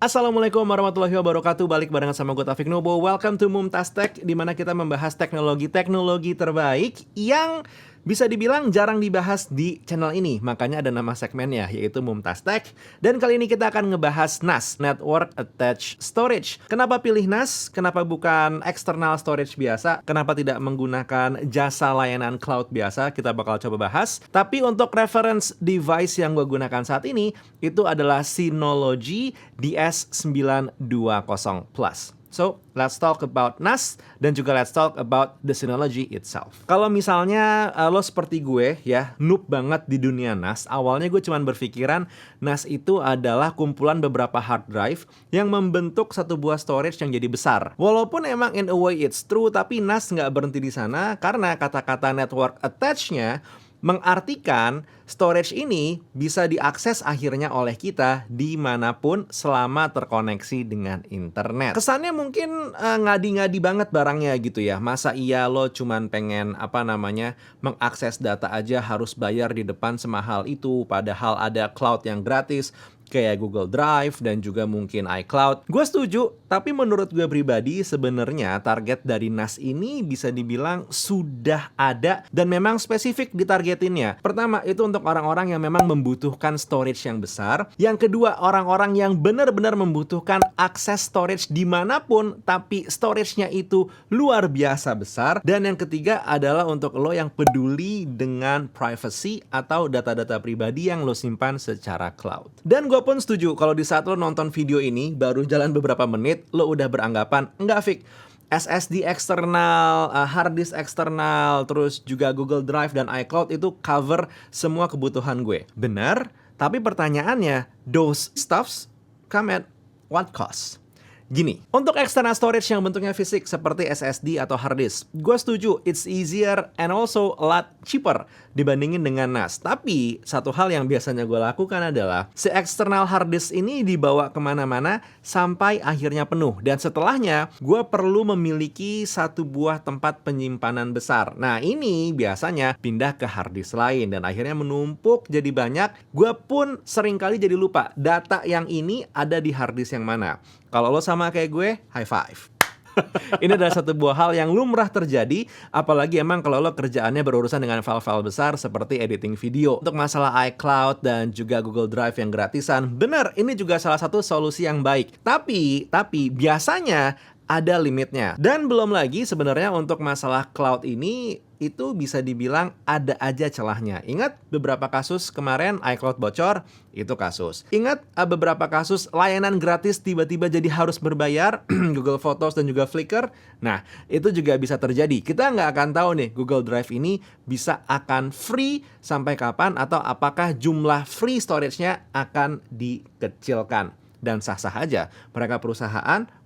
Assalamualaikum warahmatullahi wabarakatuh. Balik barengan sama gue Taufik Nubo. Welcome to Mumtaz Tech, di mana kita membahas teknologi-teknologi terbaik yang bisa dibilang jarang dibahas di channel ini. Makanya ada nama segmennya, yaitu Mumtaz Tech. Dan kali ini kita akan ngebahas NAS, Network Attached Storage. Kenapa pilih NAS? Kenapa bukan external storage biasa? Kenapa tidak menggunakan jasa layanan cloud biasa? Kita bakal coba bahas. Tapi untuk reference device yang gue gunakan saat ini, itu adalah Synology DS920 Plus. So, let's talk about NAS dan juga let's talk about the Synology itself. Kalau misalnya lo seperti gue ya, noob banget di dunia NAS, awalnya gue cuma berpikiran NAS itu adalah kumpulan beberapa hard drive yang membentuk satu buah storage yang jadi besar. Walaupun emang in a way it's true, tapi NAS nggak berhenti di sana karena kata-kata network attached-nya mengartikan storage ini bisa diakses akhirnya oleh kita dimanapun selama terkoneksi dengan internet. Kesannya mungkin ngadi-ngadi banget barangnya gitu ya. Masa iya lo cuman pengen mengakses data aja harus bayar di depan semahal itu, padahal ada cloud yang gratis kayak Google Drive dan juga mungkin iCloud. Gue setuju, tapi menurut gue pribadi sebenarnya target dari NAS ini bisa dibilang sudah ada dan memang spesifik ditargetinnya. Pertama, itu untuk orang-orang yang memang membutuhkan storage yang besar. Yang kedua, orang-orang yang benar-benar membutuhkan akses storage dimanapun, tapi storage-nya itu luar biasa besar. Dan yang ketiga adalah untuk lo yang peduli dengan privacy atau data-data pribadi yang lo simpan secara cloud. Dan gue pun setuju kalau di saat lo nonton video ini baru jalan beberapa menit lo udah beranggapan enggak Fik, SSD eksternal, hard disk eksternal, terus juga Google Drive dan iCloud itu cover semua kebutuhan gue. Benar, tapi pertanyaannya, those stuffs come at what cost? Gini, untuk external storage yang bentuknya fisik seperti SSD atau hard disk, gue setuju, it's easier and also a lot cheaper dibandingin dengan NAS. Tapi, satu hal yang biasanya gue lakukan adalah, si external hard disk ini dibawa kemana-mana sampai akhirnya penuh. Dan setelahnya, gue perlu memiliki satu buah tempat penyimpanan besar. Nah, ini biasanya pindah ke hard disk lain dan akhirnya menumpuk jadi banyak. Gue pun seringkali jadi lupa data yang ini ada di hard disk yang mana. Kalau lo sama kayak gue, high five. Ini adalah satu buah hal yang lumrah terjadi, apalagi emang kalau lo kerjaannya berurusan dengan file-file besar seperti editing video. Untuk masalah iCloud dan juga Google Drive yang gratisan, benar, ini juga salah satu solusi yang baik. Tapi biasanya ada limitnya. Dan belum lagi sebenarnya untuk masalah cloud ini, itu bisa dibilang ada aja celahnya. Ingat beberapa kasus kemarin iCloud bocor, itu kasus. Ingat beberapa kasus layanan gratis tiba-tiba jadi harus berbayar, Google Photos dan juga Flickr. Nah, itu juga bisa terjadi. Kita nggak akan tahu nih Google Drive ini bisa akan free sampai kapan atau apakah jumlah free storage-nya akan dikecilkan. Dan sah-sah aja,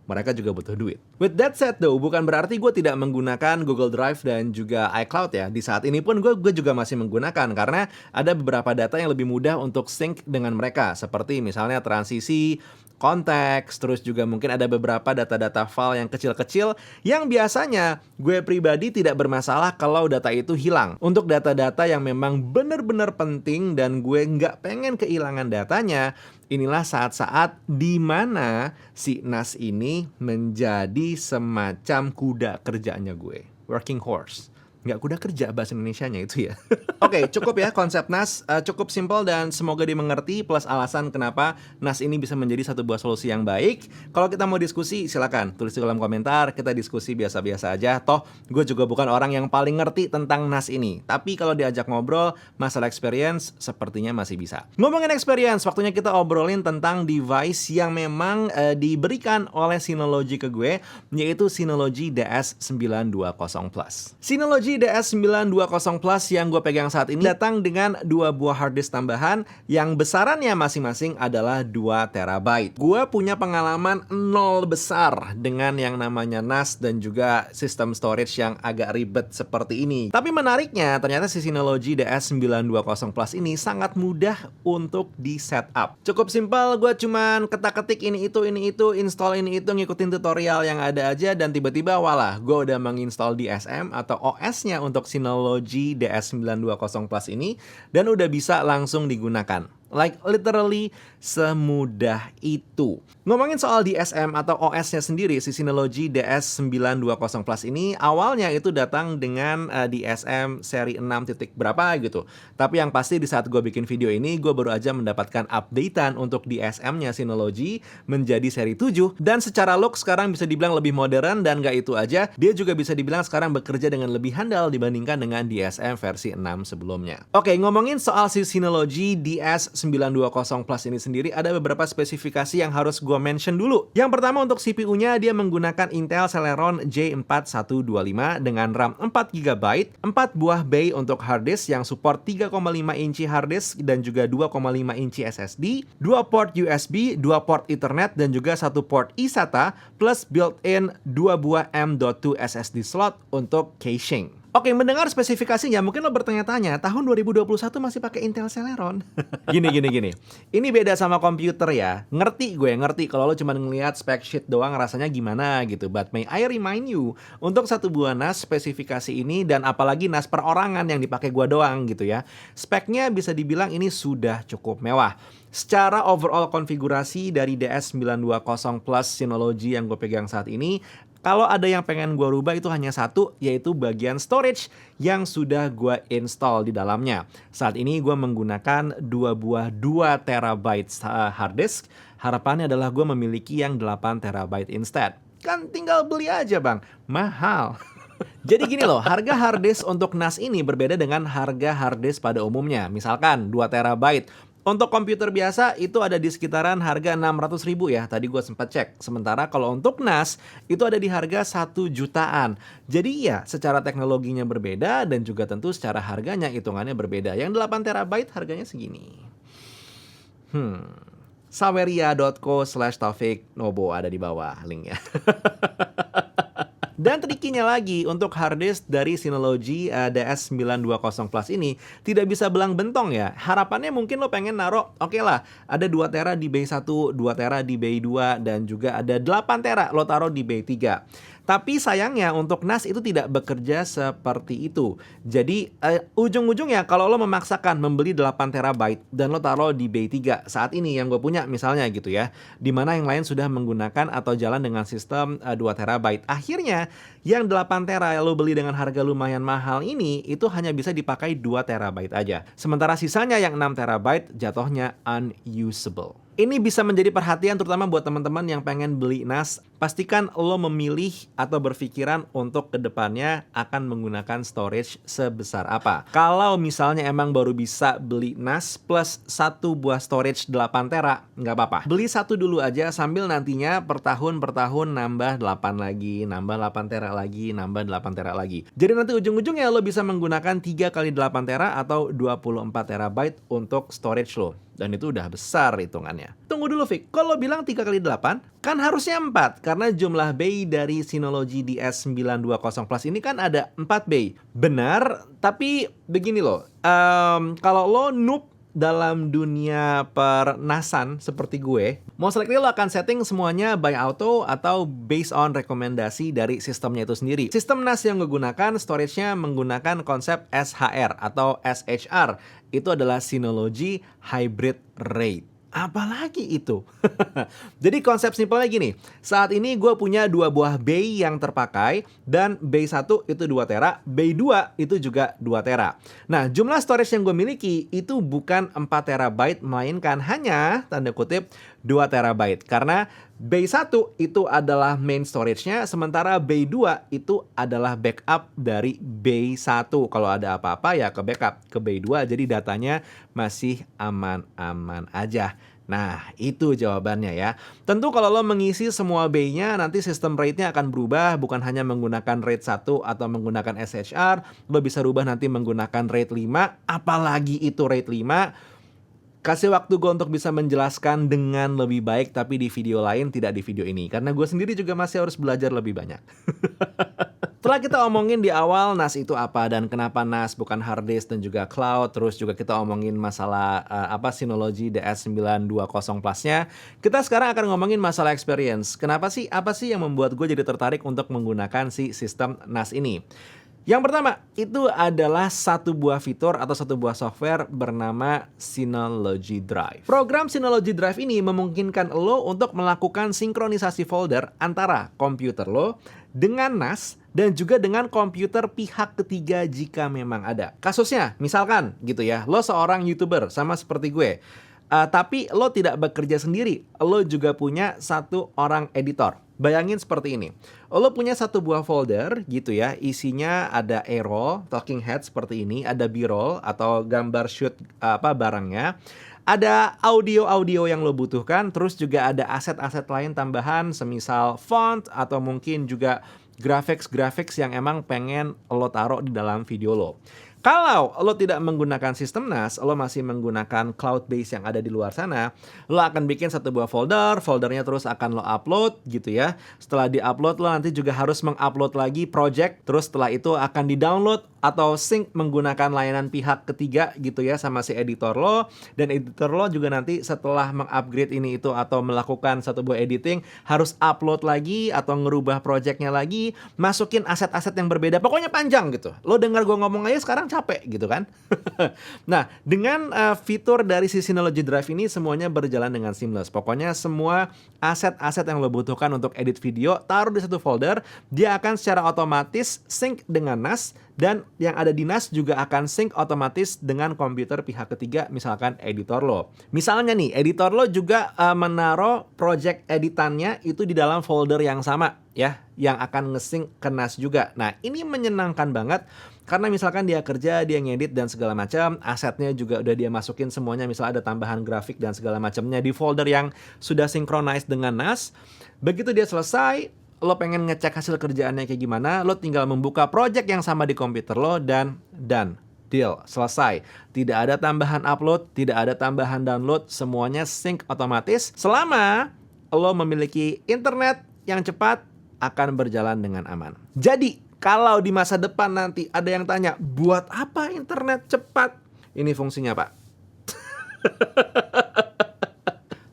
mereka juga butuh duit. With that said though, bukan berarti gue tidak menggunakan Google Drive dan juga iCloud ya. Di saat ini pun gue juga masih menggunakan karena ada beberapa data yang lebih mudah untuk sync dengan mereka. Seperti misalnya transisi, konteks, terus juga mungkin ada beberapa data-data file yang kecil-kecil yang biasanya gue pribadi tidak bermasalah kalau data itu hilang. Untuk data-data yang memang benar-benar penting dan gue nggak pengen kehilangan datanya, inilah saat-saat di mana si NAS ini menjadi semacam kuda kerjanya gue. Working horse. Nggak kuda kerja bahasa Indonesianya itu ya. Oke, cukup ya konsep NAS, cukup simpel dan semoga dimengerti, plus alasan kenapa NAS ini bisa menjadi satu buah solusi yang baik. Kalau kita mau diskusi silakan tulis di kolom komentar, kita diskusi biasa-biasa aja. Toh gue juga bukan orang yang paling ngerti tentang NAS ini, tapi kalau diajak ngobrol masalah experience sepertinya masih bisa. Ngomongin experience, waktunya kita obrolin tentang device yang memang diberikan oleh Synology ke gue, yaitu Synology DS920 Plus. Synology DS920 Plus yang gue pegang saat ini datang dengan dua buah hard disk tambahan yang besarannya masing-masing adalah 2 TB. Gue punya pengalaman nol besar dengan yang namanya NAS dan juga sistem storage yang agak ribet seperti ini. Tapi menariknya, ternyata si Synology DS920 Plus ini sangat mudah untuk di setup. Cukup simpel, gue cuman ketak-ketik ini itu, install ini itu, ngikutin tutorial yang ada aja dan tiba-tiba walah, gue udah menginstall DSM atau OS-nya untuk Synology DS920 Plus ini dan udah bisa langsung digunakan. Like literally semudah itu. Ngomongin soal DSM atau OS-nya sendiri, si Synology DS920 Plus ini awalnya itu datang dengan DSM seri 6 titik berapa gitu. Tapi yang pasti di saat gue bikin video ini, gue baru aja mendapatkan updatean untuk DSM-nya Synology menjadi seri 7. Dan secara look sekarang bisa dibilang lebih modern, dan gak itu aja, dia juga bisa dibilang sekarang bekerja dengan lebih handal dibandingkan dengan DSM versi 6 sebelumnya. Oke, ngomongin soal si Synology DS920 Plus ini sendiri, ada beberapa spesifikasi yang harus gue mention dulu. Yang pertama untuk CPU-nya, dia menggunakan Intel Celeron J4125 dengan RAM 4GB, 4 buah bay untuk hard disk yang support 3,5 inci hard disk dan juga 2,5 inci SSD, 2 port USB, 2 port Ethernet dan juga 1 port eSATA, plus built-in 2 buah M.2 SSD slot untuk caching. Oke, mendengar spesifikasinya, mungkin lo bertanya-tanya, tahun 2021 masih pakai Intel Celeron? Gini. Ini beda sama komputer ya. Ngerti kalau lo cuma ngelihat spec sheet doang rasanya gimana gitu. But may I remind you, untuk satu buah NAS spesifikasi ini, dan apalagi NAS perorangan yang dipakai gua doang gitu ya, speknya bisa dibilang ini sudah cukup mewah. Secara overall konfigurasi dari DS920 Plus Synology yang gue pegang saat ini, kalau ada yang pengen gue rubah itu hanya satu, yaitu bagian storage yang sudah gue install di dalamnya. Saat ini gue menggunakan 2 buah 2 TB hard disk. Harapannya adalah gue memiliki yang 8 TB instead. Kan tinggal beli aja bang, mahal. Jadi gini loh, harga hard disk untuk NAS ini berbeda dengan harga hard disk pada umumnya. Misalkan 2 TB. Untuk komputer biasa itu ada di sekitaran harga 600.000 ya, tadi gue sempat cek. Sementara kalau untuk NAS itu ada di harga 1 jutaan. Jadi ya secara teknologinya berbeda dan juga tentu secara harganya hitungannya berbeda. Yang 8 TB harganya segini. Saweria.co/Taufik Nobo ada di bawah linknya. Dan trikinya lagi, untuk hard disk dari Synology DS920 Plus ini tidak bisa belang bentong ya. Harapannya mungkin lo pengen naruh, oke lah, ada 2 tera di bay 1, 2 tera di bay 2, dan juga ada 8 tera lo taruh di bay 3. Tapi sayangnya untuk NAS itu tidak bekerja seperti itu. Jadi ujung-ujungnya kalau lo memaksakan membeli 8 terabyte dan lo taruh di bay 3 saat ini yang gue punya misalnya gitu ya, dimana yang lain sudah menggunakan atau jalan dengan sistem 2 terabyte. Akhirnya yang 8 tera yang lo beli dengan harga lumayan mahal ini itu hanya bisa dipakai 2 terabyte aja. Sementara sisanya yang 6 terabyte jatuhnya unusable. Ini bisa menjadi perhatian terutama buat teman-teman yang pengen beli NAS. Pastikan lo memilih atau berpikiran untuk kedepannya akan menggunakan storage sebesar apa. Kalau misalnya emang baru bisa beli NAS plus 1 buah storage 8 tera, nggak apa-apa. Beli 1 dulu aja sambil nantinya per tahun nambah 8 lagi, nambah 8 tera lagi, nambah 8 tera lagi. Jadi nanti ujung-ujungnya lo bisa menggunakan 3 kali 8 tera atau 24 terabyte untuk storage lo. Dan itu udah besar hitungannya. Tunggu dulu Fik, kalau bilang 3 kali 8, kan harusnya 4. Karena jumlah bay dari Synology DS920 Plus ini kan ada 4 bay. Benar, tapi begini loh. Kalau lo noob dalam dunia pernasan seperti gue, most likely lo akan setting semuanya by auto atau based on rekomendasi dari sistemnya itu sendiri. Sistem NAS yang gue gunakan, storage-nya menggunakan konsep SHR atau SHR. Itu adalah Synology Hybrid RAID. Apalagi itu? Jadi konsep simpelnya gini, saat ini gue punya 2 buah bay yang terpakai, dan bay 1 itu 2 tera, bay 2 itu juga 2 tera. Nah, jumlah storage yang gue miliki itu bukan 4 terabyte, melainkan hanya, tanda kutip, 2 terabyte. Karena bay 1 itu adalah main storage-nya, sementara bay 2 itu adalah backup dari bay 1. Kalau ada apa-apa ya ke backup ke bay 2, jadi datanya masih aman-aman aja. Nah, itu jawabannya ya. Tentu kalau lo mengisi semua bay-nya, nanti sistem RAID-nya akan berubah, bukan hanya menggunakan RAID 1 atau menggunakan SHR, lo bisa rubah nanti menggunakan RAID 5, apalagi itu RAID 5. Kasih waktu gue untuk bisa menjelaskan dengan lebih baik, tapi di video lain, tidak di video ini. Karena gue sendiri juga masih harus belajar lebih banyak. Setelah kita omongin di awal NAS itu apa dan kenapa NAS bukan hard disk dan juga cloud, terus juga kita omongin masalah Synology DS920 Plus-nya, kita sekarang akan ngomongin masalah experience. Kenapa sih? Apa sih yang membuat gue jadi tertarik untuk menggunakan si sistem NAS ini? Yang pertama, itu adalah satu buah fitur atau satu buah software bernama Synology Drive. Program Synology Drive ini memungkinkan lo untuk melakukan sinkronisasi folder antara komputer lo dengan NAS dan juga dengan komputer pihak ketiga jika memang ada. Kasusnya, misalkan gitu ya, lo seorang YouTuber sama seperti gue. Tapi lo tidak bekerja sendiri, lo juga punya satu orang editor. Bayangin seperti ini, lo punya satu buah folder gitu ya, isinya ada A-roll, talking head seperti ini, ada B-roll atau gambar shoot barangnya, ada audio-audio yang lo butuhkan, terus juga ada aset-aset lain tambahan, semisal font atau mungkin juga graphics yang emang pengen lo taruh di dalam video lo. Kalau lo tidak menggunakan sistem NAS, lo masih menggunakan cloud base yang ada di luar sana, lo akan bikin satu buah foldernya terus akan lo upload gitu ya. Setelah di-upload, lo nanti juga harus mengupload lagi project, terus setelah itu akan di-download atau sync menggunakan layanan pihak ketiga gitu ya sama si editor lo. Dan editor lo juga nanti setelah mengupgrade ini itu atau melakukan satu buah editing, harus upload lagi atau ngerubah projectnya lagi, masukin aset-aset yang berbeda, pokoknya panjang gitu. Lo dengar gue ngomong aja sekarang capek gitu kan. Nah, dengan fitur dari si Synology Drive ini semuanya berjalan dengan seamless. Pokoknya semua aset-aset yang lo butuhkan untuk edit video taruh di satu folder, dia akan secara otomatis sync dengan NAS, dan yang ada di NAS juga akan sync otomatis dengan komputer pihak ketiga, misalkan editor lo. Misalnya nih, editor lo juga menaruh project editannya itu di dalam folder yang sama ya, yang akan nge-sync ke NAS juga. Nah, ini menyenangkan banget karena misalkan dia kerja, dia ngedit dan segala macam, asetnya juga udah dia masukin semuanya, misal ada tambahan grafik dan segala macamnya di folder yang sudah synchronize dengan NAS. Begitu dia selesai, lo pengen ngecek hasil kerjaannya kayak gimana, lo tinggal membuka project yang sama di komputer lo dan deal, selesai. Tidak ada tambahan upload, tidak ada tambahan download, semuanya sync otomatis. Selama lo memiliki internet yang cepat, akan berjalan dengan aman. Jadi, kalau di masa depan nanti ada yang tanya, buat apa internet cepat? Ini fungsinya, Pak.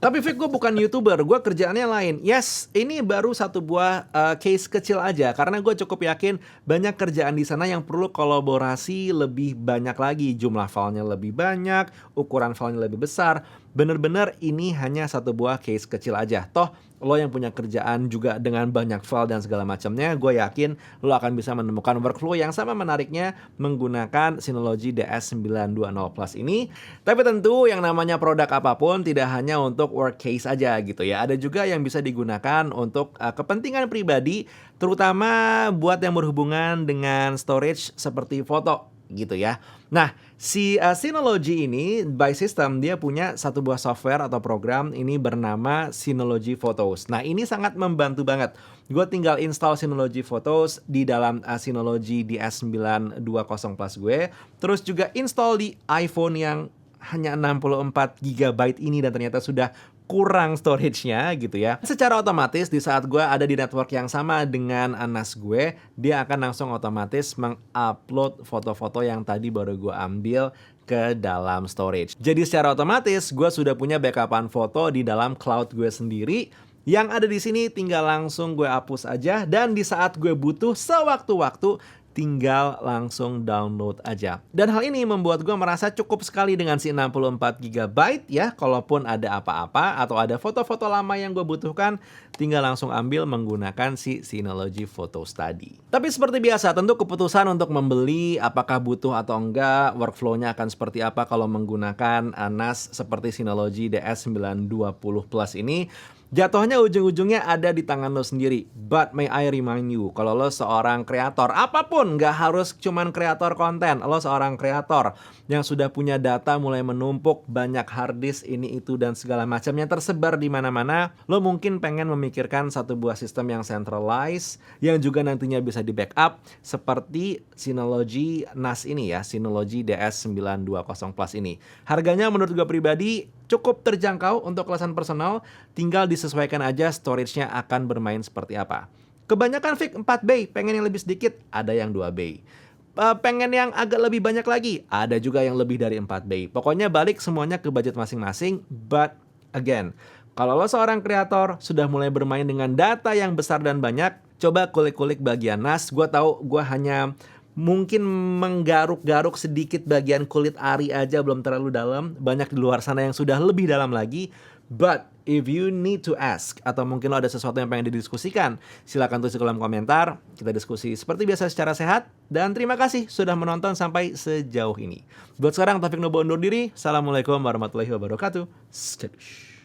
Tapi Vic, gue bukan YouTuber, gue kerjaannya lain. Yes, ini baru satu buah case kecil aja, karena gue cukup yakin banyak kerjaan di sana yang perlu kolaborasi lebih banyak lagi. Jumlah filenya lebih banyak, ukuran filenya lebih besar. Bener-bener ini hanya satu buah case kecil aja. Toh, lo yang punya kerjaan juga dengan banyak file dan segala macamnya, gue yakin lo akan bisa menemukan workflow yang sama menariknya menggunakan Synology DS920 Plus ini. Tapi tentu yang namanya produk apapun tidak hanya untuk work case aja gitu ya. Ada juga yang bisa digunakan untuk kepentingan pribadi, terutama buat yang berhubungan dengan storage seperti foto gitu ya. Nah, si Synology ini by system dia punya satu buah software atau program ini bernama Synology Photos. Nah, ini sangat membantu banget. Gue tinggal install Synology Photos di dalam Synology DS920 Plus gue. Terus juga install di iPhone yang hanya 64 GB ini dan ternyata sudah kurang storage-nya gitu ya. Secara otomatis di saat gue ada di network yang sama dengan NAS gue, dia akan langsung otomatis mengupload foto-foto yang tadi baru gue ambil ke dalam storage. Jadi secara otomatis gue sudah punya backupan foto di dalam cloud gue sendiri. Yang ada di sini tinggal langsung gue hapus aja, dan di saat gue butuh sewaktu-waktu tinggal langsung download aja. Dan hal ini membuat gue merasa cukup sekali dengan si 64 GB ya. Kalaupun ada apa-apa atau ada foto-foto lama yang gue butuhkan, tinggal langsung ambil menggunakan si Synology Photos tadi. Tapi seperti biasa, tentu keputusan untuk membeli apakah butuh atau enggak, workflow-nya akan seperti apa kalau menggunakan NAS seperti Synology DS920 Plus ini, jatuhnya ujung-ujungnya ada di tangan lo sendiri. But may I remind you, kalau lo seorang kreator, apapun, nggak harus cuman kreator konten, lo seorang kreator yang sudah punya data mulai menumpuk, banyak hard disk ini itu dan segala macamnya tersebar di mana-mana, lo mungkin pengen memikirkan satu buah sistem yang centralized, yang juga nantinya bisa di backup, seperti Synology NAS ini ya, Synology DS920 Plus ini. Harganya menurut gue pribadi cukup terjangkau untuk kelasan personal, tinggal disesuaikan aja storage-nya akan bermain seperti apa. Kebanyakan Vic 4 bay, pengen yang lebih sedikit, ada yang 2 bay. Pengen yang agak lebih banyak lagi, ada juga yang lebih dari 4 bay. Pokoknya balik semuanya ke budget masing-masing, but again, kalau lo seorang kreator sudah mulai bermain dengan data yang besar dan banyak, coba kulik-kulik bagian NAS. Gue tahu gue hanya mungkin menggaruk-garuk sedikit bagian kulit ari aja belum terlalu dalam. Banyak di luar sana yang sudah lebih dalam lagi. But if you need to ask, atau mungkin lo ada sesuatu yang pengen didiskusikan, silakan tulis di kolom komentar. Kita diskusi seperti biasa secara sehat. Dan terima kasih sudah menonton sampai sejauh ini. Buat sekarang Taufik Nubo undur diri. Assalamualaikum warahmatullahi wabarakatuh. Skadoosh.